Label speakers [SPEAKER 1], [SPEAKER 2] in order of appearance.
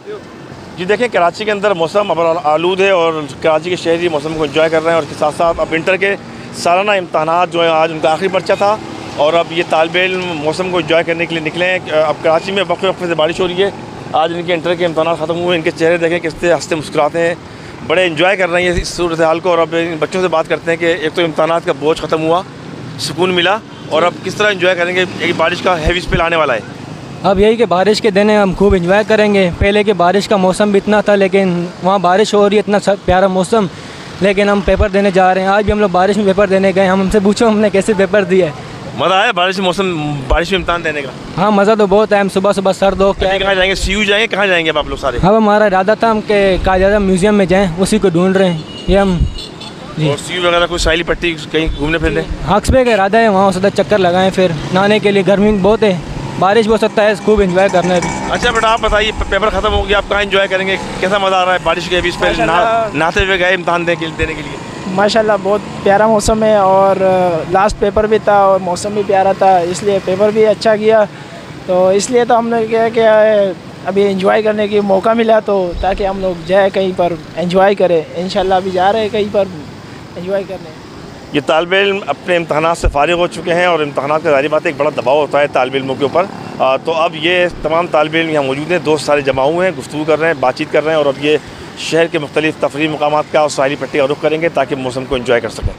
[SPEAKER 1] जी देखिए, कराची के अंदर मौसम अब आलूद है और कराची के शहरी मौसम को एंजॉय कर रहे हैं और इसके साथ साथ अब विंटर के सालाना इम्तहानात जो है आज उनका आखिरी पर्चा था और अब ये तालिबे इल्म मौसम को एंजॉय करने के लिए निकले हैं। अब कराची में वक्फे वक्फे से बारिश हो रही है। आज इनके इंटर के इम्तहानात ख़त्म हुए, इनके चेहरे देखें किस तरह हंसते मुस्कुराते हैं, बड़े एंजॉय कर रहे हैं इस सूरत हाल को। और अब इन बच्चों से बात करते हैं कि एक तो इम्तहानात का बोझ ख़त्म हुआ, सुकून मिला और अब किस तरह एंजॉय करेंगे। एक बारिश का हैवी स्पेल आने वाला है।
[SPEAKER 2] अब यही कि बारिश के दिन हम खूब एंजॉय करेंगे। पहले कि बारिश का मौसम भी इतना था, लेकिन वहाँ बारिश हो रही है, इतना प्यारा मौसम, लेकिन हम पेपर देने जा रहे हैं। आज भी हम लोग बारिश में पेपर देने गए। हमसे पूछो हमने कैसे पेपर दिए।
[SPEAKER 1] मज़ा आया बारिश मौसम, बारिश में इम्तहान देने का?
[SPEAKER 2] हाँ, मज़ा तो बहुत है। हम सुबह सुबह सर्द हो के
[SPEAKER 1] कहाँ जाएंगे? सीयू जाएंगे? कहाँ जाएंगे अब आप लोग सारे?
[SPEAKER 2] अब हमारा इरादा था हम के कायदा म्यूज़ियम में जाएँ, उसी को ढूंढ रहे हैं ये हम जी।
[SPEAKER 1] और सीयू वगैरह कोई साइली पट्टी कहीं घूमने फिरने?
[SPEAKER 2] हक्सबे का इरादा है, वहाँ सदा चक्कर लगाएं, फिर नहाने के लिए। गर्मी बहुत है, बारिश भी हो सकता है, खूब एंजॉय करना है।
[SPEAKER 1] अच्छा बेटा, आप बताइए, पेपर ख़त्म हो गया, आप कहाँ एंजॉय करेंगे? कैसा मज़ा आ रहा है बारिश के बीच पे नहाते हुए गए इम्तहान देने के लिए?
[SPEAKER 3] माशाल्लाह बहुत प्यारा मौसम है और लास्ट पेपर भी था और मौसम भी प्यारा था, इसलिए पेपर भी अच्छा किया। तो इसलिए तो हमने क्या कि अभी एंजॉय करने की मौका मिला, तो ताकि हम लोग जाए कहीं पर एंजॉय करें। इंशाल्लाह अभी जा रहे हैं कहीं पर एंजॉय करने।
[SPEAKER 1] ये तालिबे इल्म अपने इम्तहानात से फारिग हो चुके हैं और इम्तहानात का ज़ाहिर बात है एक बड़ा दबाव होता है तालिबे इल्मों के ऊपर। तो अब ये तमाम तालिबे इल्म यहाँ मौजूद हैं, दोस्त सारे जमा हुए हैं, गुफ्तगू कर रहे हैं, बातचीत कर रहे हैं और अब ये शहर के मुख्तलिफ तफरीही मकामात का और साहिली पट्टी का रुख करेंगे ताकि मौसम को एंजॉय कर सकें।